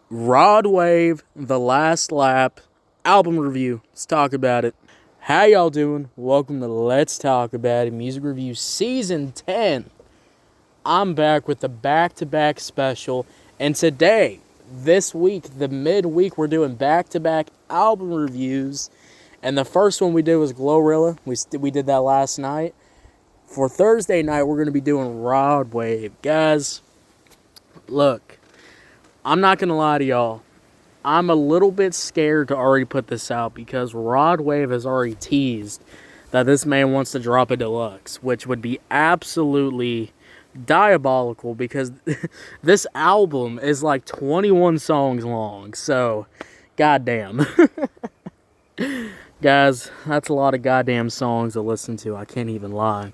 Rod Wave, The Last Lap, album review. Let's talk about it. How y'all doing? Welcome to Let's Talk About It Music Review Season 10. I'm back with the back-to-back special, and today, this week, the midweek, we're doing back-to-back album reviews, and the first one we did was Glorilla. We did that last night. For Thursday night, we're going to be doing Rod Wave. Guys, look, I'm not going to lie to y'all. I'm a little bit scared to already put this out because Rod Wave has already teased that this man wants to drop a deluxe, which would be absolutely diabolical because this album is like 21 songs long. So, goddamn. Guys, that's a lot of goddamn songs to listen to. I can't even lie.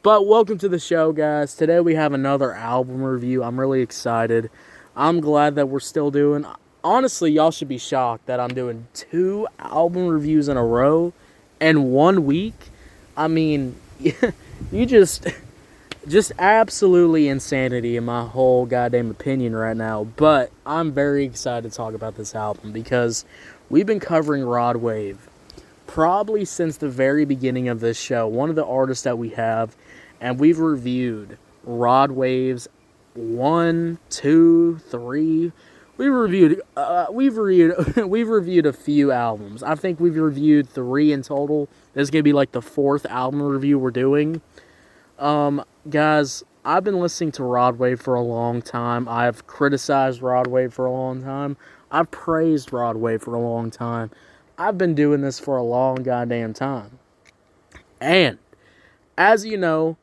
But welcome to the show, guys. Today we have another album review. I'm really excited. I'm glad that we're still doing... Honestly, y'all should be shocked that I'm doing 2 album reviews in a row in 1 week. I mean, you just absolutely insanity in my whole goddamn opinion right now. But I'm very excited to talk about this album because we've been covering Rod Wave probably since the very beginning of this show. One of the artists that we have, and we've reviewed Rod Wave's 1, 2, 3. We've reviewed a few albums. I think we've reviewed 3 in total. This is gonna be like the 4th album review we're doing. Guys, I've been listening to Rod Wave for a long time. I've criticized Rod Wave for a long time. I've praised Rod Wave for a long time. I've been doing this for a long goddamn time. And, as you know,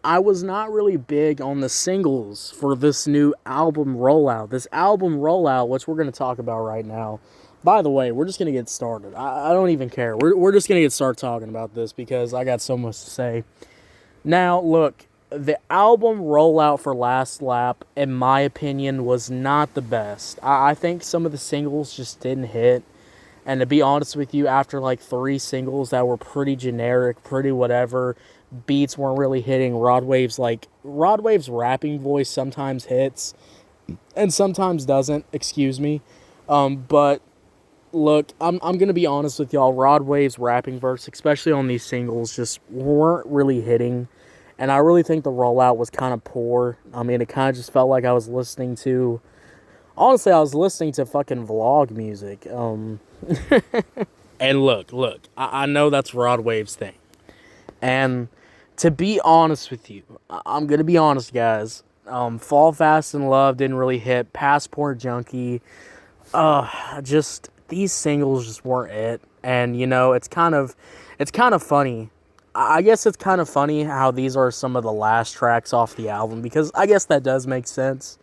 I was not really big on the singles for this new album rollout. This album rollout, which we're going to talk about right now. By the way, we're just going to get started. I don't even care. We're just going to start talking about this because I got so much to say. Now, look, the album rollout for Last Lap, in my opinion, was not the best. I think some of the singles just didn't hit. And to be honest with you, after like 3 singles that were pretty generic, pretty whatever, beats weren't really hitting. Rod Wave's rapping voice sometimes hits and sometimes doesn't, excuse me. But look, I'm gonna be honest with y'all. Rod Wave's rapping verse, especially on these singles, just weren't really hitting. And I really think the rollout was kind of poor. I mean, it kind of just felt like I was listening to... Honestly, I was listening to fucking vlog music. And look, I know that's Rod Wave's thing. And to be honest with you, I'm going to be honest, guys. Fall Fast in Love didn't really hit. Passport Junkie. Just, these singles just weren't it. And, you know, it's kind of funny. I guess it's kind of funny how these are some of the last tracks off the album, because I guess that does make sense.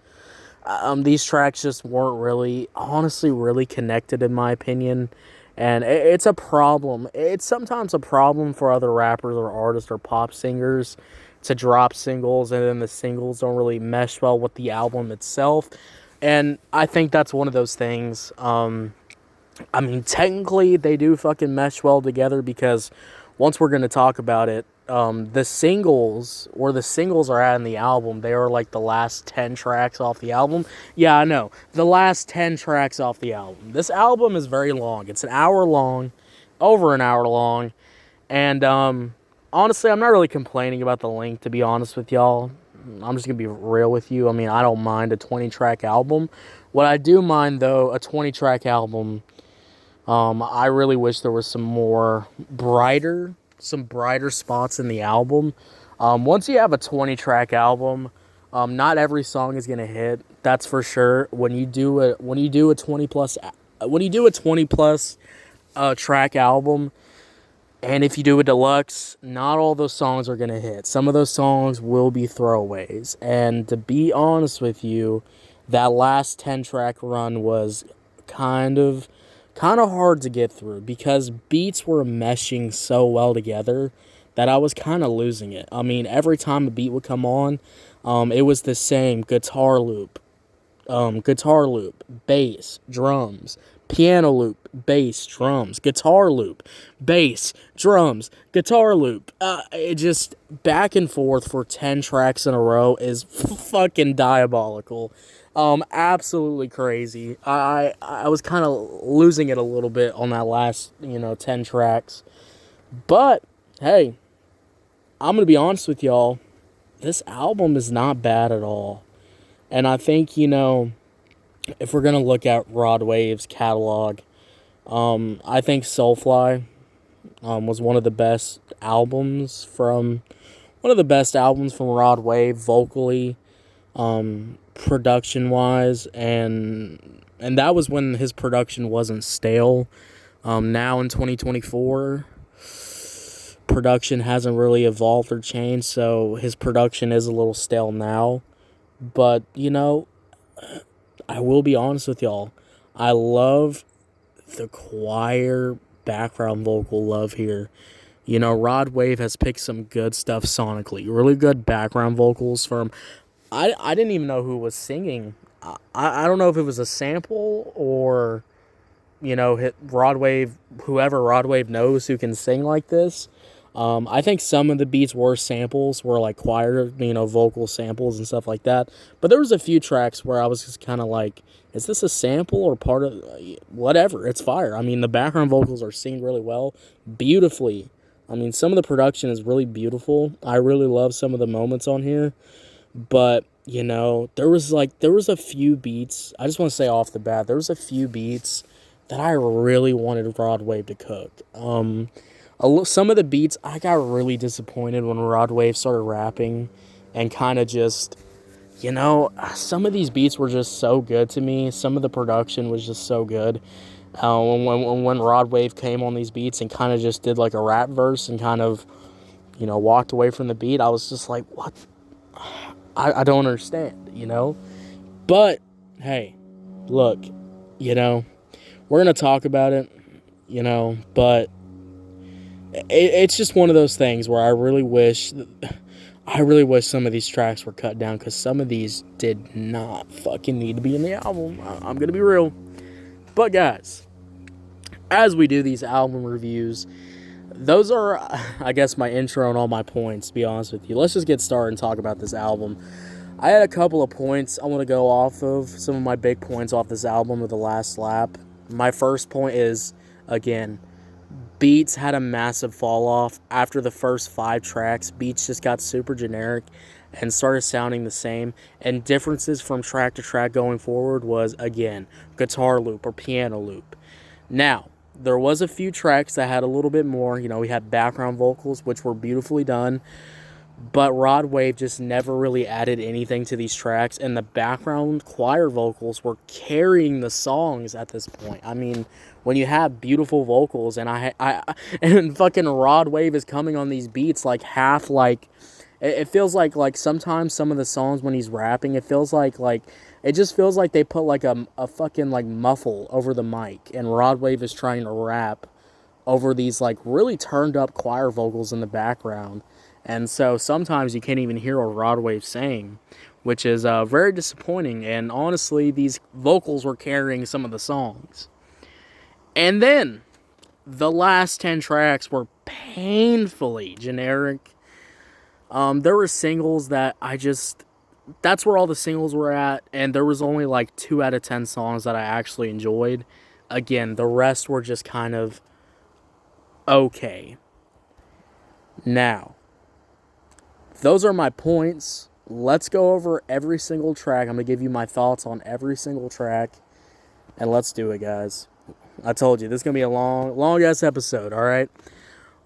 These tracks just weren't really, honestly, really connected in my opinion. And it's a problem. It's sometimes a problem for other rappers or artists or pop singers to drop singles, and then the singles don't really mesh well with the album itself. And I think that's one of those things. I mean, technically, they do fucking mesh well together because once we're going to talk about it, the singles, where the singles are at in the album, they are like the last 10 tracks off the album. Yeah, I know. The last 10 tracks off the album. This album is very long. It's an hour long, over an hour long. And honestly, I'm not really complaining about the length, to be honest with y'all. I'm just going to be real with you. I mean, I don't mind a 20-track album. What I do mind, though, a 20-track album, I really wish there was some brighter spots in the album. Once you have a 20-track album, not every song is gonna hit. That's for sure. When you do a 20 plus track album, and if you do a deluxe, not all those songs are gonna hit. Some of those songs will be throwaways. And to be honest with you, that last 10-track run was kind of hard to get through because beats were meshing so well together that I was kind of losing it. I mean, every time a beat would come on, it was the same guitar loop, bass, drums, piano loop, bass, drums, guitar loop, bass, drums, guitar loop. It just back and forth for 10 tracks in a row is fucking diabolical. Absolutely crazy. I was kind of losing it a little bit on that last, 10 tracks. But hey, I'm going to be honest with y'all. This album is not bad at all. And I think, if we're going to look at Rod Wave's catalog, I think Soulfly was one of the best albums from Rod Wave vocally, production wise, and that was when his production wasn't stale. Now in 2024, production hasn't really evolved or changed, so his production is a little stale now. But I will be honest with y'all, I love the choir background vocal love here. Rod Wave has picked some good stuff sonically. Really good background vocals from... I didn't even know who was singing. I don't know if it was a sample or, Rod Wave, whoever Rod Wave knows who can sing like this. I think some of the beats were samples, were like choir, vocal samples and stuff like that. But there was a few tracks where I was just kind of like, is this a sample or part of... Whatever, it's fire. I mean, the background vocals are singing really well, beautifully. I mean, some of the production is really beautiful. I really love some of the moments on here. But, there was a few beats. I just want to say off the bat, there was a few beats that I really wanted Rod Wave to cook. Some of the beats, I got really disappointed when Rod Wave started rapping and kind of just, some of these beats were just so good to me. Some of the production was just so good. When Rod Wave came on these beats and kind of just did like a rap verse and kind of, walked away from the beat, I was just like, what? I don't understand, But, hey, look, we're going to talk about it, but it's just one of those things where I really wish some of these tracks were cut down, because some of these did not fucking need to be in the album. I'm going to be real. But guys, as we do these album reviews, those are, I guess, my intro and all my points, to be honest with you. Let's just get started and talk about this album. I had a couple of points I want to go off of, some of my big points off this album of the last lap. My first point is, again, beats had a massive fall off. After the first 5 tracks, beats just got super generic and started sounding the same. And differences from track to track going forward was, again, guitar loop or piano loop. Now, there was a few tracks that had a little bit more. We had background vocals, which were beautifully done. But Rod Wave just never really added anything to these tracks, and the background choir vocals were carrying the songs at this point. I mean, when you have beautiful vocals, and and fucking Rod Wave is coming on these beats like half like... It feels like sometimes some of the songs when he's rapping, it feels like it just feels like they put like a fucking like muffle over the mic, and Rod Wave is trying to rap over these like really turned up choir vocals in the background. And so sometimes you can't even hear what Rod Wave's saying, which is very disappointing. And honestly, these vocals were carrying some of the songs. And then the last 10 tracks were painfully generic. There were singles that that's where all the singles were at. And there was only like 2 out of 10 songs that I actually enjoyed. Again, the rest were just kind of okay. Now, those are my points. Let's go over every single track. I'm going to give you my thoughts on every single track. And let's do it, guys. I told you, this is going to be a long-ass episode, alright?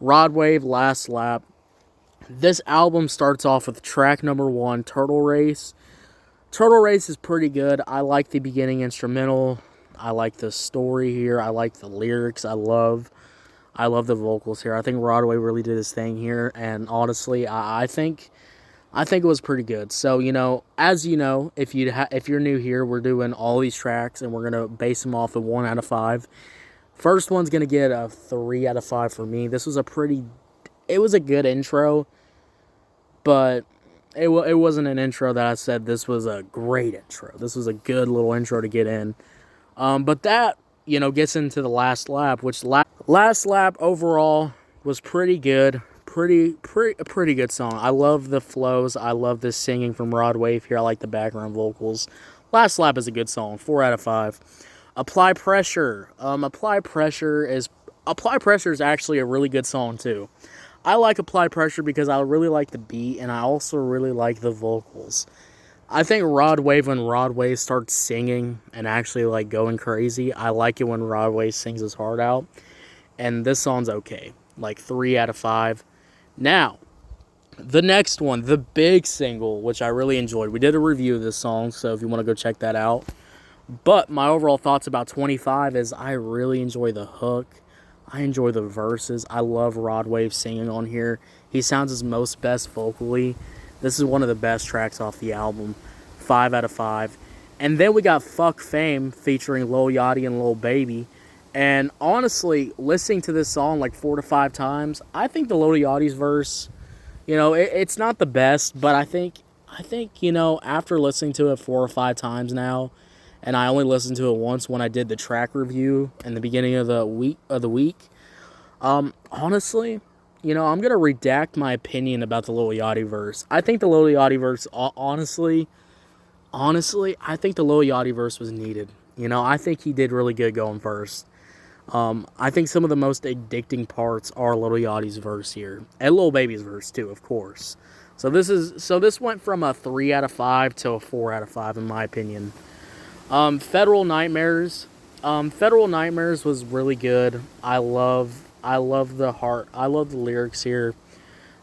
Rod Wave, Last Lap. This album starts off with track number 1, Turtle Race. Turtle Race is pretty good. I like the beginning instrumental. I like the story here. I like the lyrics. I love the vocals here. I think Rod Wave really did his thing here, and honestly, I think it was pretty good. So, as you know, if you're new here, we're doing all these tracks, and we're gonna base them off of 1 out of 5. First one's gonna get a 3 out of 5 for me. It was a good intro, but it wasn't an intro that I said this was a great intro. This was a good little intro to get in. But that, gets into the last lap, which last lap overall was pretty good. A pretty good song. I love the flows. I love the singing from Rod Wave here. I like the background vocals. Last Lap is a good song, 4 out of 5. Apply Pressure. Apply Pressure is actually a really good song too. I like Apply Pressure because I really like the beat and I also really like the vocals. I think when Rod Wave starts singing and actually like going crazy, I like it when Rod Wave sings his heart out. And this song's okay. Like 3 out of 5. Now, the next one, the big single, which I really enjoyed. We did a review of this song, so if you want to go check that out. But my overall thoughts about 25 is I really enjoy the hook. I enjoy the verses. I love Rod Wave singing on here. He sounds his most best vocally. This is one of the best tracks off the album. 5 out of 5. And then we got Fuck Fame featuring Lil Yachty and Lil Baby. And honestly, listening to this song like 4 to 5 times, I think the Lil Yachty's verse, it's not the best, but I think, after listening to it 4 or 5 times now, and I only listened to it once when I did the track review in the beginning of the week, honestly, I'm going to redact my opinion about the Lil Yachty verse. I think the Lil Yachty verse, honestly, I think the Lil Yachty verse was needed. I think he did really good going first. I think some of the most addicting parts are Lil Yachty's verse here. And Lil Baby's verse, too, of course. So this went from a 3 out of 5 to a 4 out of 5, in my opinion. Federal Nightmares. Federal Nightmares was really good. I love the lyrics here.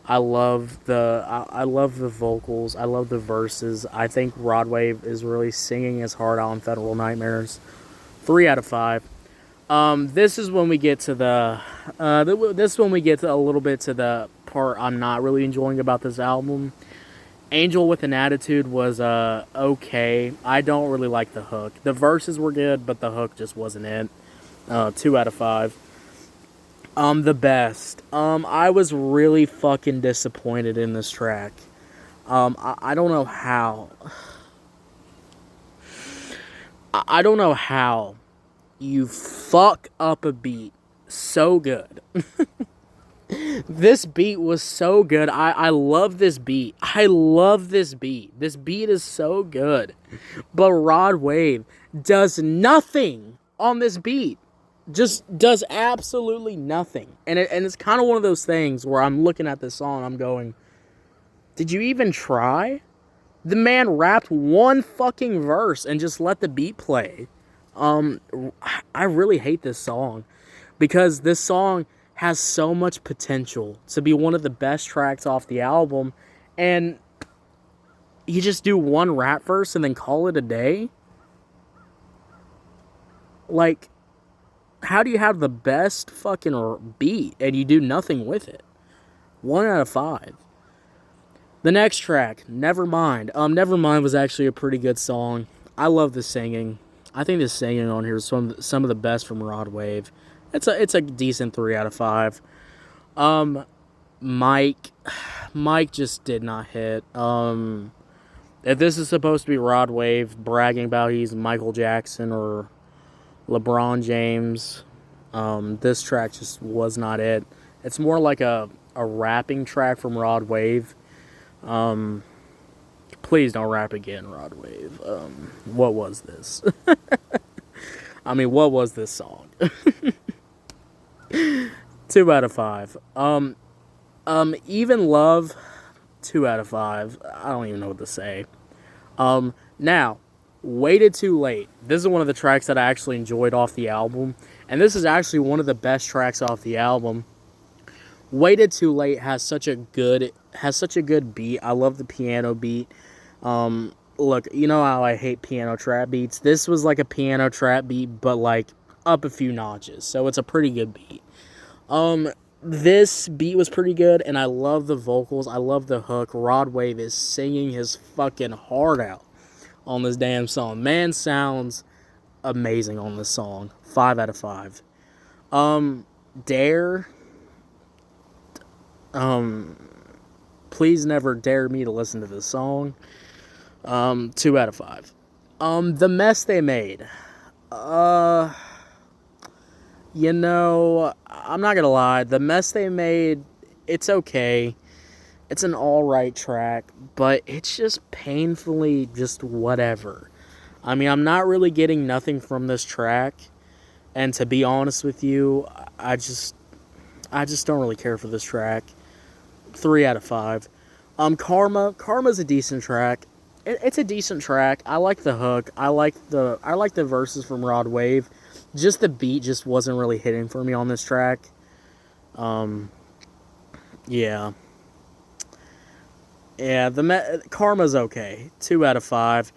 I love the vocals. I love the verses. I think Rod Wave is really singing his heart out on Federal Nightmares. 3 out of 5. This is when we get to a little bit to the part I'm not really enjoying about this album. Angel with an Attitude was okay. I don't really like the hook. The verses were good, but the hook just wasn't it. 2 out of 5. The Best. I was really fucking disappointed in this track. I don't know how. I don't know how you fuck up a beat so good. This beat was so good. I love this beat. I love this beat. This beat is so good. But Rod Wave does nothing on this beat. Just does absolutely nothing. And it's kind of one of those things where I'm looking at this song and I'm going, did you even try? The man rapped one fucking verse and just let the beat play. I really hate this song because this song has so much potential to be one of the best tracks off the album, and you just do one rap verse and then call it a day? Like, how do you have the best fucking beat and you do nothing with it? 1 out of 5. The next track, Nevermind. Nevermind was actually a pretty good song. I love the singing. I think the singing on here is some of the best from Rod Wave. It's a decent 3 out of 5. Mike just did not hit. If this is supposed to be Rod Wave bragging about he's Michael Jackson or LeBron James, this track just was not it. It's more like a rapping track from Rod Wave. Please don't rap again, Rod Wave. What was this? I mean, what was this song? 2 out of 5. Even Love, 2 out of 5. I don't even know what to say. Now, Waited Too Late. This is one of the tracks that I actually enjoyed off the album. And this is actually one of the best tracks off the album. Waited Too Late has such a good beat. I love the piano beat. Look, you know how I hate piano trap beats. This was like a piano trap beat, but like up a few notches. So it's a pretty good beat. This beat was pretty good, and I love the vocals. I love the hook. Rod Wave is singing his fucking heart out on this damn song. Man sounds amazing on this song. 5 out of 5. Dare. Please never dare me to listen to this song. 2 out of 5. The Mess They Made. I'm not gonna lie. The Mess They Made, it's okay. It's an alright track, but it's just painfully just whatever. I mean, I'm not really getting nothing from this track, and to be honest with you, I just don't really care for this track. 3 out of 5. Karma's a decent track. It's a decent track. I like the hook. I like the verses from Rod Wave. Just the beat just wasn't really hitting for me on this track. Yeah. Yeah, Karma's okay. 2 out of 5.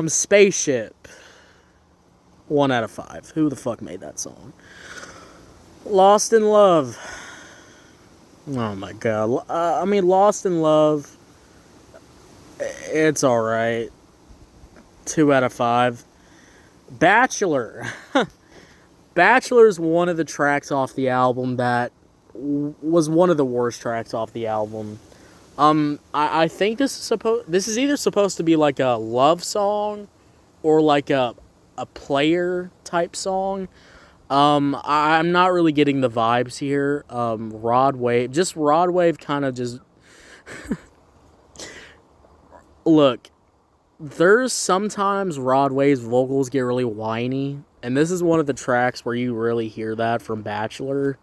Spaceship. 1 out of 5. Who the fuck made that song? Lost in Love. Oh my god. I mean, Lost in Love. It's alright. 2 out of 5. Bachelor. Bachelor's one of the tracks off the album that was one of the worst tracks off the album. I think this is either supposed to be like a love song or like a player type song. I'm not really getting the vibes here. Rod Wave kind of just look. There's sometimes Rod Wave's vocals get really whiny, and this is one of the tracks where you really hear that from Bachelor.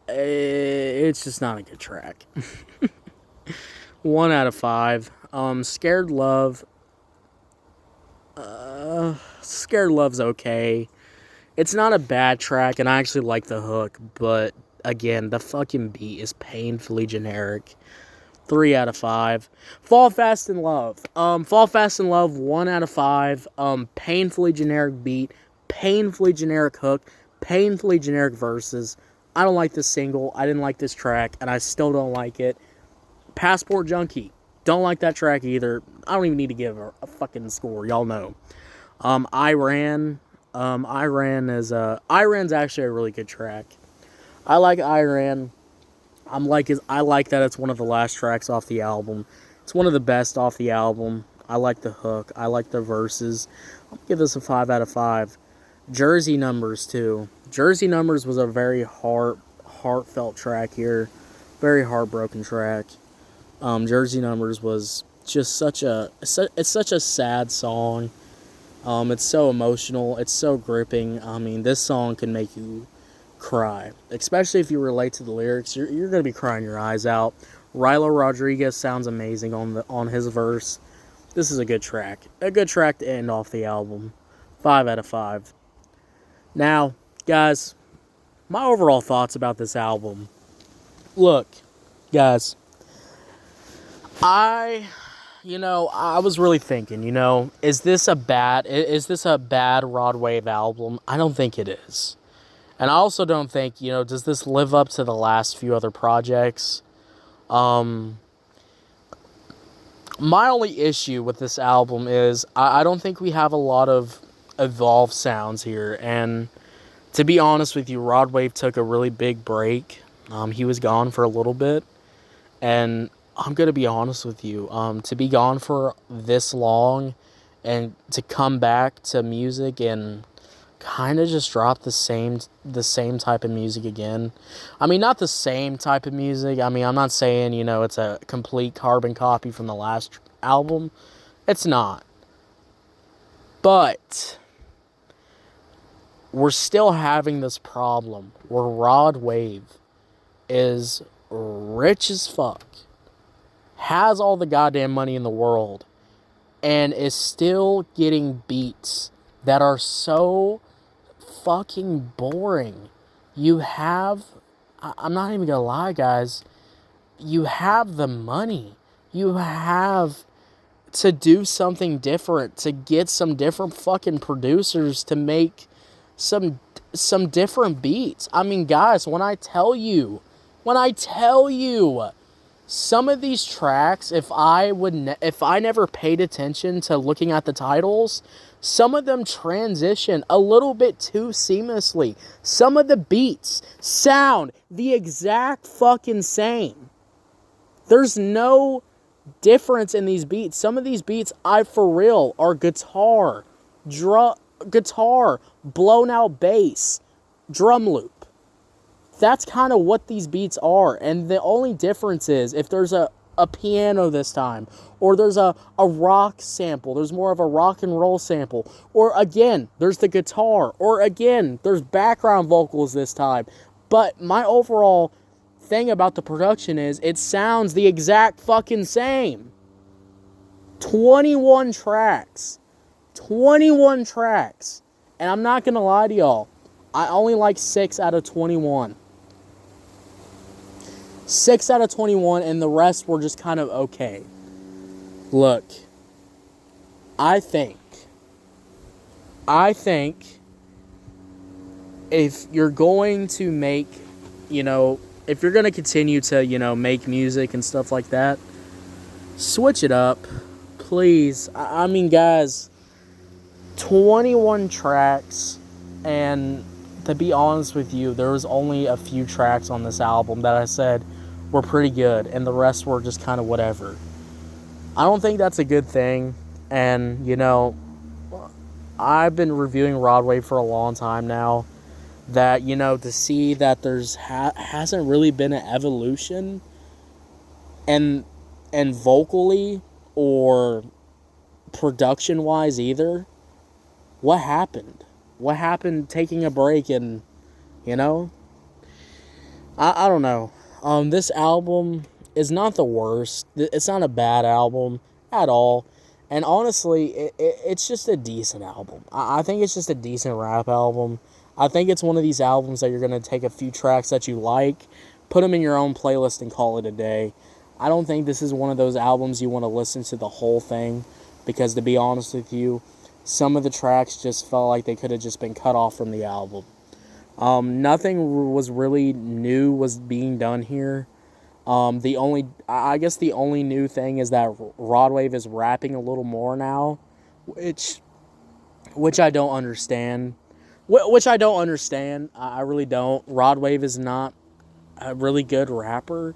It's just not a good track. 1 out of 5. Scared Love. Scared Love's okay. It's not a bad track, and I actually like the hook, but again, the fucking beat is painfully generic. 3 out of 5. Fall Fast in Love. Fall Fast in Love, 1 out of 5. Painfully generic beat, painfully generic hook, painfully generic verses. I don't like this single. I didn't like this track, and I still don't like it. Passport Junkie. Don't like that track either. I don't even need to give a fucking score. Y'all know. Iran's actually a really good track. I like Iran. I like that it's one of the last tracks off the album. It's one of the best off the album. I like the hook. I like the verses. I'll give this a 5 out of 5. Jersey Numbers too. Jersey Numbers was a very heartfelt track here. Very heartbroken track. Jersey Numbers was just it's such a sad song. It's so emotional. It's so gripping. I mean, this song can make you cry, especially if you relate to the lyrics. You're gonna be crying your eyes out. Rilo Rodriguez sounds amazing on his verse. This is a good track to end off the album. 5 out of 5. Now, guys, my overall thoughts about this album. Look, guys, I was really thinking, is this a bad Rod Wave album? I don't think it is. And I also don't think, does this live up to the last few other projects? My only issue with this album is I don't think we have a lot of evolved sounds here. And to be honest with you, Rod Wave took a really big break. He was gone for a little bit. And I'm going to be honest with you. To be gone for this long and to come back to music and kind of just drop the same type of music again. I mean, not the same type of music. I mean, I'm not saying, it's a complete carbon copy from the last album. It's not. But we're still having this problem where Rod Wave is rich as fuck, has all the goddamn money in the world, and is still getting beats that are so fucking boring. I'm not even gonna lie, guys, you have the money. You have to do something different, to get some different fucking producers to make some different beats. I mean, guys, when I tell you, some of these tracks, if I never paid attention to looking at the titles, some of them transition a little bit too seamlessly. Some of the beats sound the exact fucking same. There's no difference in these beats. Some of these beats, for real, are guitar, blown out bass, drum loop. That's kind of what these beats are. And the only difference is if there's a a piano this time, or there's a rock sample, there's more of a rock and roll sample, or again, there's the guitar, or again, there's background vocals this time. But my overall thing about the production is it sounds the exact fucking same. 21 tracks. 21 tracks. And I'm not gonna lie to y'all, I only like 6 out of 21. 6 out of 21, and the rest were just kind of okay. Look, I think if you're going to make, if you're going to continue to, make music and stuff like that, switch it up, please. I mean, guys, 21 tracks, and to be honest with you, there was only a few tracks on this album that I said were pretty good, and the rest were just kind of whatever. I don't think that's a good thing, and, I've been reviewing Rod Wave for a long time now, that, to see that there's hasn't really been an evolution, and vocally, or production-wise either. What happened? What happened taking a break and, I don't know. This album is not the worst. It's not a bad album at all. And honestly, it's just a decent album. I think it's just a decent rap album. I think it's one of these albums that you're going to take a few tracks that you like, put them in your own playlist, and call it a day. I don't think this is one of those albums you want to listen to the whole thing, because to be honest with you, some of the tracks just felt like they could have just been cut off from the album. Nothing was really new was being done here. The only new thing is that Rod Wave is rapping a little more now, which I don't understand. I really don't. Rod Wave is not a really good rapper,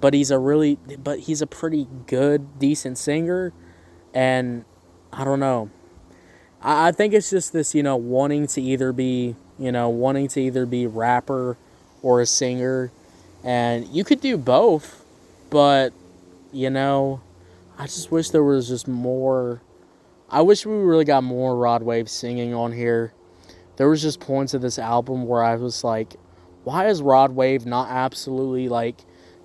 but he's a pretty good, decent singer, and I don't know. I think it's just this, wanting to either be rapper or a singer, and you could do both, but, I just wish there was just more. I wish we really got more Rod Wave singing on here. There was just points of this album where I was like, why is Rod Wave not absolutely,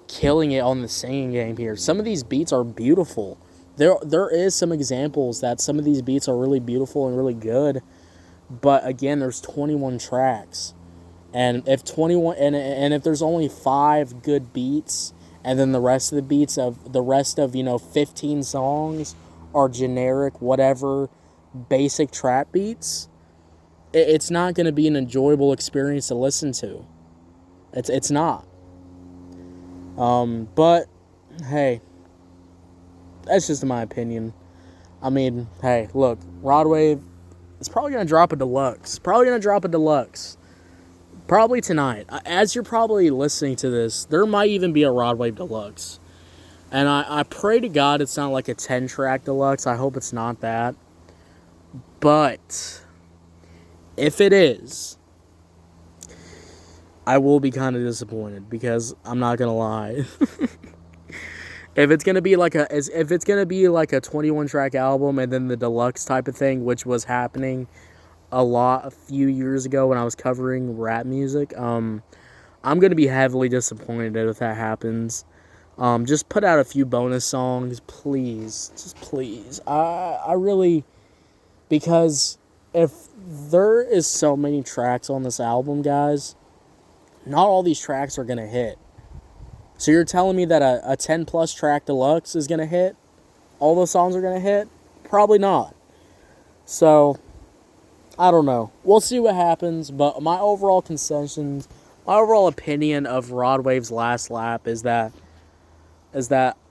killing it on the singing game here? Some of these beats are beautiful. There is some examples that some of these beats are really beautiful and really good, but again, there's 21 tracks, and if there's only 5 good beats, and then the rest of 15 songs are generic whatever basic trap beats, it's not going to be an enjoyable experience to listen to. It's not. But hey, that's just my opinion. I mean, hey, look, Rod Wave is probably going to drop a deluxe. Probably tonight. As you're probably listening to this, there might even be a Rod Wave deluxe. And I pray to God it's not like a 10-track deluxe. I hope it's not that. But if it is, I will be kind of disappointed, because I'm not going to lie. If it's gonna be like a 21-track album and then the deluxe type of thing, which was happening a few years ago when I was covering rap music, I'm gonna be heavily disappointed if that happens. Just put out a few bonus songs, please. Just please. I really, because if there is so many tracks on this album, guys, not all these tracks are gonna hit. So you're telling me that a 10-plus track deluxe is going to hit? All those songs are going to hit? Probably not. So, I don't know. We'll see what happens, but my overall opinion of Rod Wave's Last Lap is that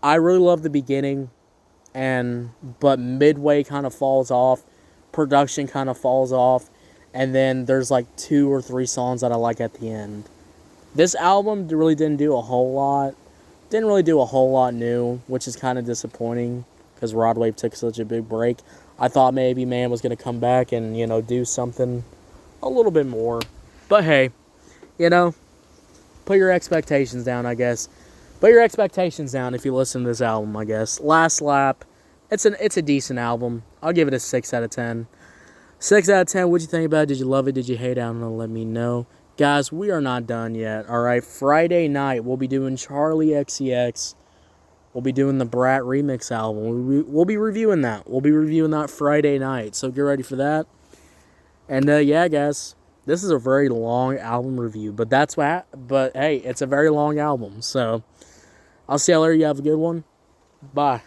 I really love the beginning, but midway kind of falls off, production kind of falls off, and then there's 2 or 3 songs that I like at the end. This album really didn't do a whole lot. Didn't really do a whole lot new, which is kind of disappointing, because Rod Wave took such a big break. I thought maybe man was going to come back and, do something a little bit more. But hey, put your expectations down, I guess. But your expectations down if you listen to this album, I guess. Last Lap, it's a decent album. I'll give it a 6 out of 10. 6 out of 10, what'd you think about it? Did you love it? Did you hate it? I don't know, let me know. Guys, we are not done yet, alright? Friday night, we'll be doing Charlie XCX. We'll be doing the Brat Remix album. We'll be reviewing that. We'll be reviewing that Friday night, so get ready for that. And, yeah, guys, this is a very long album review, but but, hey, it's a very long album, so I'll see y'all later. You have a good one. Bye.